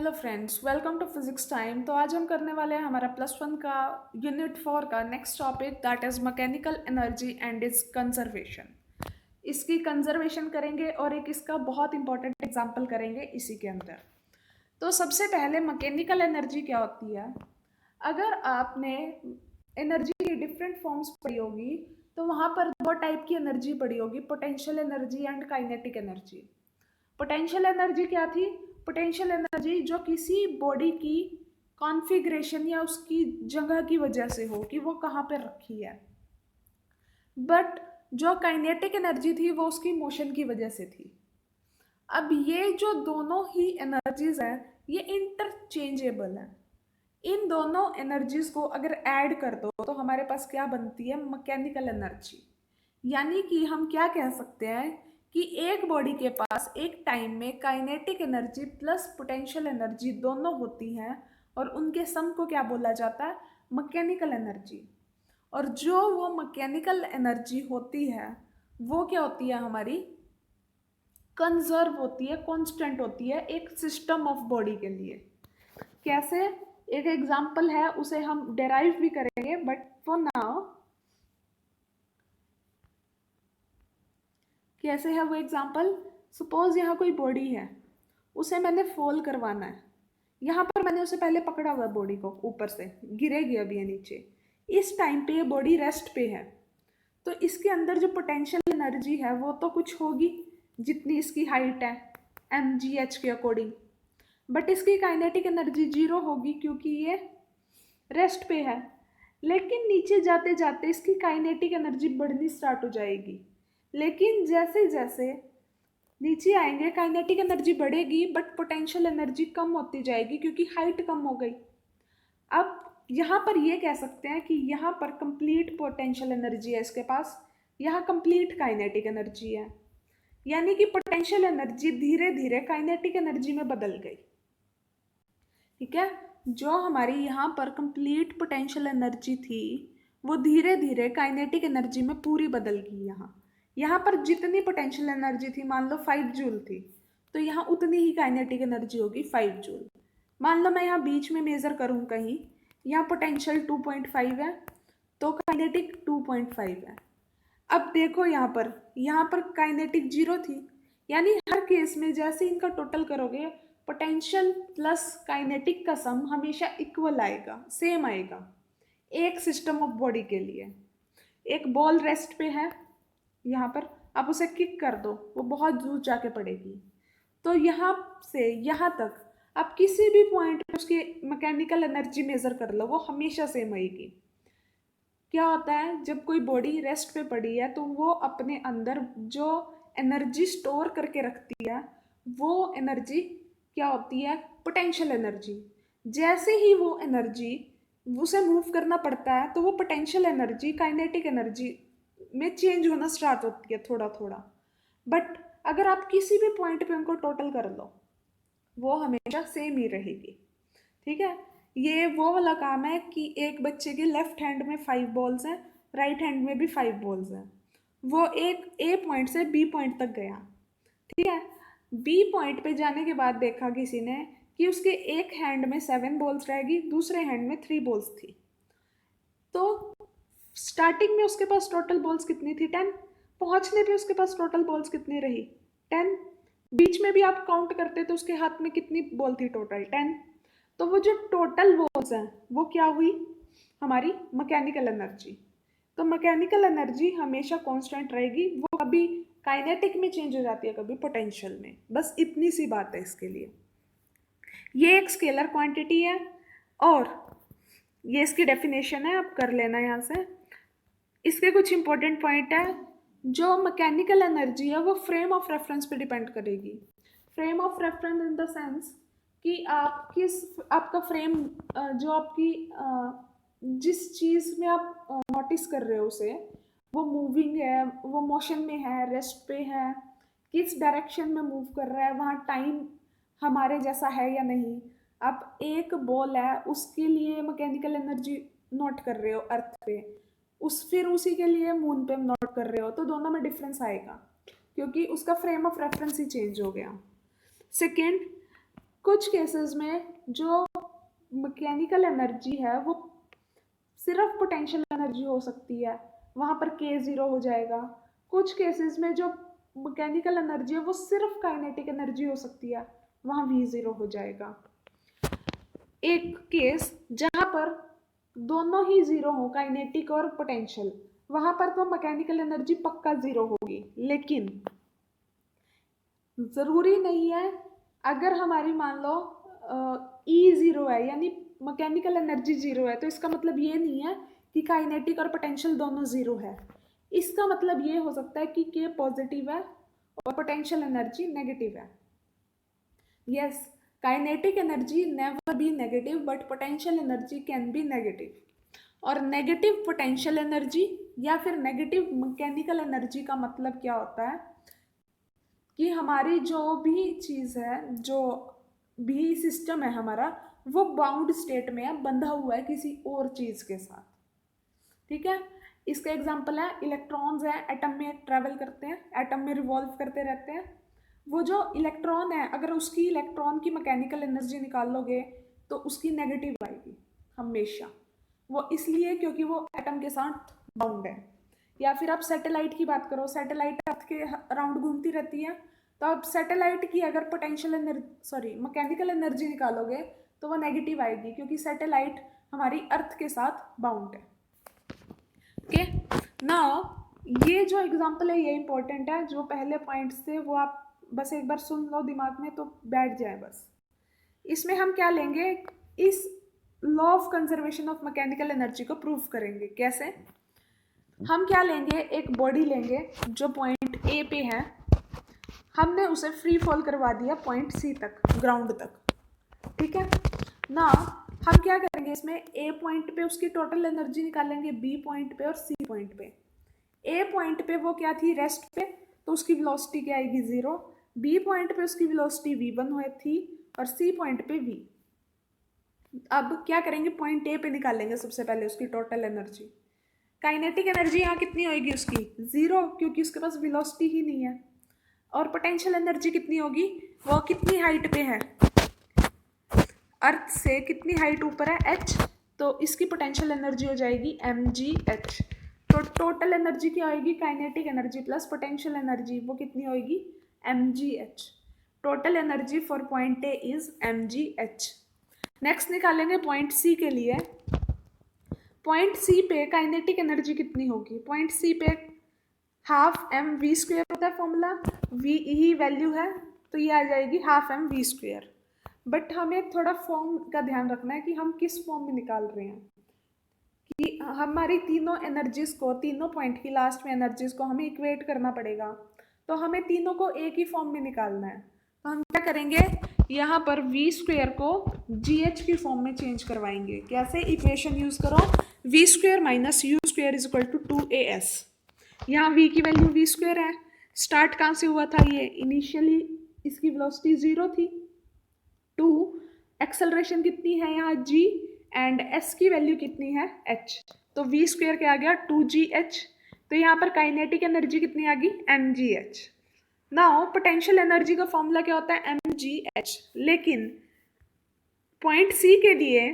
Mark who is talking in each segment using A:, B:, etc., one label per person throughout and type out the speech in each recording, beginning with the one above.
A: Hello friends, welcome to physics time. तो आज हम करने वाले हैं हमारा +1 का यूनिट 4 का next topic, that is mechanical energy and it's conservation. इसकी कंजर्वेशन करेंगे और एक इसका बहुत इंपॉर्टेंट एग्जांपल करेंगे इसी के अंदर। तो सबसे पहले मैकेनिकल एनर्जी क्या होती है। अगर आपने एनर्जी की डिफरेंट फॉर्म्स पढ़ी होगी तो वहाँ पर दो टाइप की एनर्जी पढ़ी होगी, potential energy and kinetic energy. Potential energy क्या थी? पोटेंशियल एनर्जी जो किसी बॉडी की कॉन्फ़िगरेशन या उसकी जगह की वजह से हो कि वो कहाँ पर रखी है। बट जो काइनेटिक एनर्जी थी वो उसकी मोशन की वजह से थी। अब ये जो दोनों ही एनर्जीज हैं ये इंटरचेंजेबल हैं। इन दोनों एनर्जीज को अगर ऐड कर दो तो हमारे पास क्या बनती है? Mechanical energy. यानी कि हम क्या कह सकते हैं कि एक बॉडी के पास एक टाइम में kinetic energy plus potential energy दोनों होती हैं और उनके सम को क्या बोला जाता है? Mechanical energy. और जो वो मैकेनिकल एनर्जी होती है वो क्या होती है? हमारी कंजर्व होती है, कांस्टेंट होती है एक सिस्टम ऑफ बॉडी के लिए। कैसे? एक एग्जांपल है, उसे हम डेराइव भी करेंगे, बट फॉर नाउ कैसे है वो एग्जांपल? सपोज यहाँ कोई बॉडी है, उसे मैंने फॉल करवाना है। यहाँ पर मैंने उसे पहले पकड़ा हुआ है, बॉडी को ऊपर से गिरेगी अभी ये नीचे। इस टाइम पे ये बॉडी रेस्ट पे है, तो इसके अंदर जो पोटेंशियल एनर्जी है वो तो कुछ होगी जितनी इसकी हाइट है mgh के अकॉर्डिंग, बट इसकी काइनेटिक एनर्जी 0 होगी क्योंकि ये रेस्ट पे है। लेकिन नीचे जाते जाते इसकी काइनेटिक एनर्जी बढ़नी स्टार्ट हो जाएगी। लेकिन जैसे जैसे नीचे आएंगे काइनेटिक एनर्जी बढ़ेगी बट पोटेंशियल एनर्जी कम होती जाएगी क्योंकि हाइट कम हो गई। अब यहाँ पर ये कह सकते हैं कि यहाँ पर कंप्लीट पोटेंशियल एनर्जी है इसके पास, यहाँ कंप्लीट काइनेटिक एनर्जी है। यानी कि पोटेंशियल एनर्जी धीरे धीरे काइनेटिक एनर्जी में बदल गई। ठीक है, जो हमारी यहाँ पर कंप्लीट पोटेंशियल एनर्जी थी वो धीरे धीरे काइनेटिक एनर्जी में पूरी बदल गई। यहाँ पर जितनी पोटेंशियल एनर्जी थी, मान लो 5 जूल थी, तो यहाँ उतनी ही काइनेटिक एनर्जी होगी 5 जूल। मान लो मैं यहाँ बीच में मेज़र करूँ कहीं, यहाँ पोटेंशियल 2.5 है तो काइनेटिक 2.5 है। अब देखो यहाँ पर काइनेटिक 0 थी, यानी हर केस में जैसे इनका टोटल करोगे पोटेंशियल प्लस काइनेटिक का सम हमेशा इक्वल आएगा, सेम आएगा एक सिस्टम ऑफ बॉडी के लिए। एक बॉल रेस्ट पे है, यहाँ पर आप उसे किक कर दो, वो बहुत दूर जाके पड़ेगी। तो यहाँ से यहाँ तक आप किसी भी पॉइंट पे उसकी मैकेनिकल एनर्जी मेजर कर लो, वो हमेशा सेम आएगी। क्या होता है जब कोई बॉडी रेस्ट पे पड़ी है तो वो अपने अंदर जो एनर्जी स्टोर करके रखती है वो एनर्जी क्या होती है? Potential energy. जैसे ही वो एनर्जी उसे मूव करना पड़ता है तो वो पोटेंशियल एनर्जी काइनेटिक एनर्जी में चेंज होना स्टार्ट होती है थोड़ा थोड़ा। बट अगर आप किसी भी पॉइंट पे उनको टोटल कर लो वो हमेशा सेम ही रहेगी। ठीक है, ये वो वाला काम है कि एक बच्चे के लेफ्ट हैंड में 5 बॉल्स हैं, राइट हैंड में भी 5 बॉल्स हैं। वो एक ए पॉइंट से बी पॉइंट तक गया। ठीक है, बी पॉइंट पे जाने के बाद देखा किसी ने कि उसके एक हैंड में 7 बॉल्स रहेगी, दूसरे हैंड में 3 बॉल्स थी। तो स्टार्टिंग में उसके पास टोटल बॉल्स कितनी थी? 10। पहुंचने पे उसके पास टोटल बॉल्स कितनी रही? 10। बीच में भी आप काउंट करते तो उसके हाथ में कितनी बॉल थी? टोटल 10। तो वो जो टोटल बॉल्स हैं वो क्या हुई? हमारी मैकेनिकल एनर्जी। तो मैकेनिकल एनर्जी हमेशा कांस्टेंट रहेगी, वो कभी काइनेटिक में चेंज हो जाती है, कभी पोटेंशियल में। बस इतनी सी बात है इसके लिए। ये एक स्केलर क्वांटिटी है और ये इसकी डेफिनेशन है, आप कर लेना यहाँ से। इसके कुछ इंपॉर्टेंट पॉइंट है। जो मैकेनिकल एनर्जी है वो फ्रेम ऑफ रेफरेंस पे डिपेंड करेगी। Frame of reference in the sense कि आप किस आपका फ्रेम जो आपकी जिस चीज़ में आप नोटिस कर रहे हो उसे, वो मूविंग है, वो मोशन में है, रेस्ट पे है, किस डायरेक्शन में मूव कर रहा है, वहाँ टाइम हमारे जैसा है या नहीं। आप एक बॉल है उसके लिए मैकेनिकल एनर्जी नोट कर रहे हो अर्थ पे, फिर उसी के लिए मून पे नोट कर रहे हो, तो दोनों में डिफरेंस आएगा क्योंकि उसका frame of reference he change हो गया। सेकेंड, कुछ केसेस में जो मैकेनिकल एनर्जी है वो सिर्फ पोटेंशियल एनर्जी हो सकती है, वहाँ पर के ज़ीरो हो जाएगा। कुछ केसेस में जो मैकेनिकल एनर्जी है वो सिर्फ काइनेटिक एनर्जी हो सकती है, वहाँ वी ज़ीरो हो जाएगा। एक केस जहाँ पर दोनों ही ज़ीरो हो, काइनेटिक और पोटेंशियल, वहाँ पर तो मैकेनिकल एनर्जी पक्का ज़ीरो होगी। लेकिन ज़रूरी नहीं है, अगर हमारी मान लो ई ज़ीरो है यानी मैकेनिकल एनर्जी ज़ीरो है, तो इसका मतलब ये नहीं है कि काइनेटिक और पोटेंशियल दोनों ज़ीरो है। इसका मतलब ये हो सकता है कि के पॉजिटिव है और पोटेंशियल एनर्जी नेगेटिव है। Yes, kinetic energy never be negative but potential energy can be negative. और नेगेटिव पोटेंशियल एनर्जी या फिर नेगेटिव मैकेनिकल एनर्जी का मतलब क्या होता है कि हमारी जो भी चीज़ है, जो भी सिस्टम है हमारा, वो बाउंड स्टेट में है, बंधा हुआ है किसी और चीज़ के साथ। ठीक है, इसका एग्जांपल है इलेक्ट्रॉन्स हैं, एटम में ट्रैवल करते हैं, एटम में रिवॉल्व करते रहते हैं। वो जो इलेक्ट्रॉन है, अगर उसकी इलेक्ट्रॉन की मैकेनिकल एनर्जी निकाल लोगे तो उसकी नेगेटिव आएगी हमेशा। वो इसलिए क्योंकि वो एटम के साथ बाउंड है। या फिर आप सैटेलाइट की बात करो, सैटेलाइट अर्थ के अराउंड घूमती रहती है, तो आप सैटेलाइट की अगर पोटेंशियल एनर्जी मैकेनिकल एनर्जी निकालोगे तो वो नेगेटिव आएगी, क्योंकि सैटेलाइट हमारी अर्थ के साथ बाउंड है। ओके, नाउ ये जो एग्जांपल है ये इंपॉर्टेंट है। जो पहले पॉइंट्स थे वो आप बस एक बार सुन लो दिमाग में तो बैठ जाए बस। इसमें हम क्या लेंगे, इस law of conservation of mechanical energy को प्रूव करेंगे। कैसे? हम क्या लेंगे, एक बॉडी लेंगे जो पॉइंट ए पे है, हमने उसे फ्री फॉल करवा दिया पॉइंट सी तक, ग्राउंड तक। ठीक है ना, हम क्या करेंगे, इसमें ए पॉइंट पे उसकी टोटल एनर्जी निकालेंगे, बी पॉइंट पे और सी पॉइंट पे। ए पॉइंट पे वो क्या थी, रेस्ट पे, तो उसकी वेलोसिटी क्या आएगी, 0। बी पॉइंट पे उसकी वेलोसिटी v1 हुई थी और सी पॉइंट पे v। अब क्या करेंगे, पॉइंट ए पे निकालेंगे सबसे पहले उसकी टोटल एनर्जी। काइनेटिक एनर्जी यहाँ कितनी होगी उसकी, 0, क्योंकि उसके पास वेलोसिटी ही नहीं है। और पोटेंशियल एनर्जी कितनी होगी, वो कितनी हाइट पे है, अर्थ से कितनी हाइट ऊपर है, h, तो इसकी पोटेंशियल एनर्जी हो जाएगी mgh। तो टोटल एनर्जी क्या होगी, kinetic energy plus potential energy, वो कितनी होगी, mgh। Total energy for point A is mgh। Next निकालेंगे पॉइंट सी के लिए। पॉइंट सी पे काइनेटिक एनर्जी कितनी होगी, पॉइंट सी पे हाफ एम वी स्क्वेयर होता है फॉर्मूला, वी ही वैल्यू है तो ये आ जाएगी half m v square. But हमें थोड़ा फॉर्म का ध्यान रखना है कि हम किस फॉर्म में निकाल रहे हैं, कि हमारी तीनों एनर्जीज को, तीनों पॉइंट की लास्ट में एनर्जीज को हमें इक्वेट करना पड़ेगा, तो हमें तीनों को एक ही फॉर्म में निकालना है। तो हम क्या करेंगे, यहाँ पर वी स्क्वेयर को जी एच की फॉर्म में चेंज करवाएंगे। कैसे, इक्वेशन यूज करो, v square minus u square is equal to 2as। यहाँ v की वैल्यू वी स्क्वेयर है, स्टार्ट कहाँ से हुआ था, ये इनिशियली इसकी वेलोसिटी 0 थी। 2, एक्सेलरेशन कितनी है यहाँ g, एंड s की वैल्यू कितनी है h, तो v स्क्वेयर क्या आ गया 2gh। तो यहाँ पर काइनेटिक एनर्जी कितनी आ गई, mgh। नाउ पोटेंशियल एनर्जी का फॉर्मूला क्या होता है, mgh। लेकिन पॉइंट सी के लिए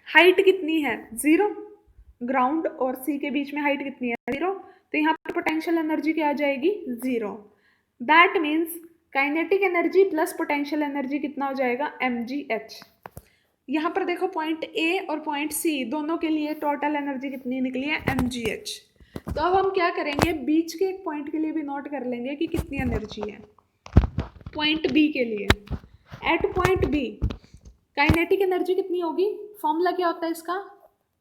A: हाइट कितनी है, 0, ग्राउंड और सी के बीच में हाइट कितनी है, 0, तो यहाँ पर पोटेंशियल एनर्जी क्या आ जाएगी, 0। That means kinetic energy plus potential energy कितना हो जाएगा, mgh। यहाँ पर देखो पॉइंट ए और पॉइंट सी दोनों के लिए टोटल एनर्जी कितनी निकली है, mgh। तो अब हम क्या करेंगे, बीच के एक पॉइंट के लिए भी नोट कर लेंगे कि कितनी एनर्जी है। पॉइंट बी के लिए, at point B kinetic energy कितनी होगी, फॉर्मूला क्या होता है इसका,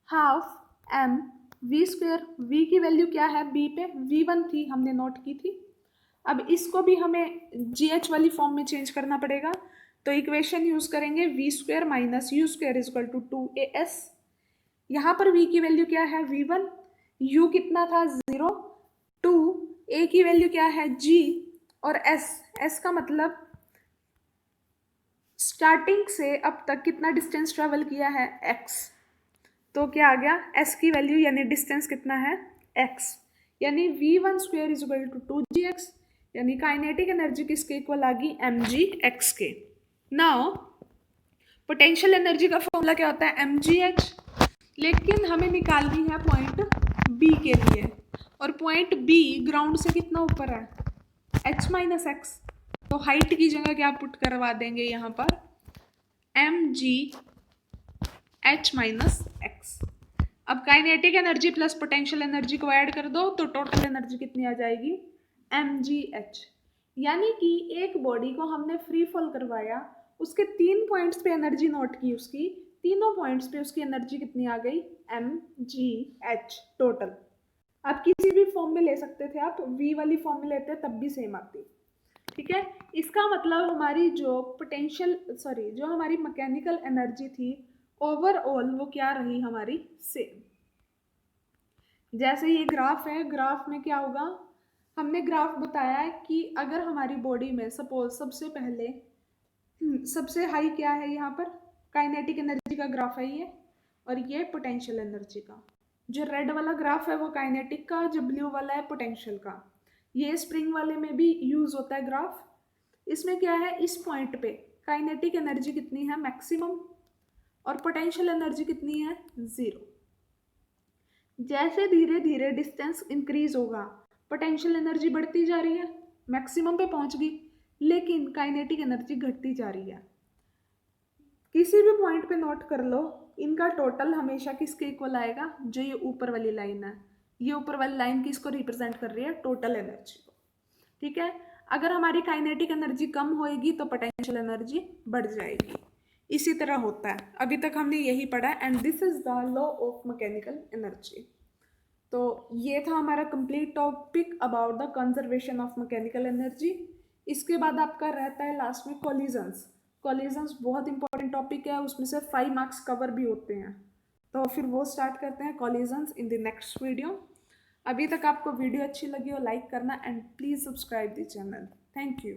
A: half m v square. V की वैल्यू क्या है, बी पे v1 थी, हमने नोट की थी। अब इसको भी हमें gh वाली फॉर्म में चेंज करना पड़ेगा, तो इक्वेशन यूज करेंगे v square minus u square is equal to 2as। यहाँ पर v की वैल्यू क्या है, v1, u कितना था, 0, 2, a की वैल्यू क्या है, g, और s का मतलब स्टार्टिंग से अब तक कितना डिस्टेंस ट्रेवल किया है, x। तो क्या आ गया, s की वैल्यू यानी डिस्टेंस कितना है, x, यानी v1 square is equal to 2gx, यानी काइनेटिक एनर्जी किसके इक्वल आ गई, mgx के। नाउ पोटेंशियल एनर्जी का फॉर्मूला क्या होता है, mgh, लेकिन हमें निकालनी है पॉइंट बी के लिए, और पॉइंट बी ग्राउंड से कितना ऊपर है, h माइनस एक्स, तो हाइट की जगह क्या पुट करवा देंगे यहाँ पर, mg h माइनस एक्स। अब kinetic energy plus potential energy को ऐड कर दो तो टोटल एनर्जी कितनी आ जाएगी, mgh। यानी कि एक बॉडी को हमने फ्री फॉल करवाया, उसके 3 पॉइंट्स पे एनर्जी नोट की, उसकी तीनों पॉइंट्स पे उसकी एनर्जी कितनी आ गई, mgh टोटल। आप किसी भी फॉर्म में ले सकते थे, आप v वाली फॉर्म में लेते तब भी सेम आती, ठीक है। इसका मतलब हमारी जो जो हमारी मैकेनिकल एनर्जी थी ओवरऑल वो क्या रही हमारी, सेम। जैसे ये ग्राफ है, ग्राफ में क्या होगा, हमने ग्राफ बताया है कि अगर हमारी बॉडी में सपोज सबसे पहले सबसे हाई क्या है, यहाँ पर काइनेटिक एनर्जी का ग्राफ है ये, और ये पोटेंशियल एनर्जी का। जो रेड वाला ग्राफ है वो काइनेटिक का, जो ब्लू वाला है पोटेंशियल का। ये स्प्रिंग वाले में भी यूज होता है ग्राफ। इसमें क्या है, इस पॉइंट पे काइनेटिक एनर्जी कितनी है, मैक्सिमम, और पोटेंशियल एनर्जी कितनी है, 0। जैसे धीरे धीरे डिस्टेंस इंक्रीज होगा, पोटेंशियल एनर्जी बढ़ती जा रही है, मैक्सिमम पे पहुंच गई, लेकिन काइनेटिक एनर्जी घटती जा रही है। किसी भी पॉइंट पे नोट कर लो, इनका टोटल हमेशा किसके इक्वल आएगा, जो ये ऊपर वाली लाइन है, ये ऊपर वाली लाइन किसको रिप्रेजेंट कर रही है, टोटल एनर्जी को, ठीक है। अगर हमारी काइनेटिक एनर्जी कम होएगी तो पोटेंशियल एनर्जी बढ़ जाएगी, इसी तरह होता है। अभी तक हमने यही पढ़ा, and this is the law of mechanical energy. तो ये था हमारा complete topic about the conservation of mechanical energy. इसके बाद आपका रहता है लास्ट में कॉलिजन्स। कॉलिजन्स बहुत इंपॉर्टेंट टॉपिक है, उसमें से 5 मार्क्स कवर भी होते हैं, तो फिर वो स्टार्ट करते हैं collisions in the next video. अभी तक आपको वीडियो अच्छी लगी हो लाइक करना, and please subscribe the channel. Thank you.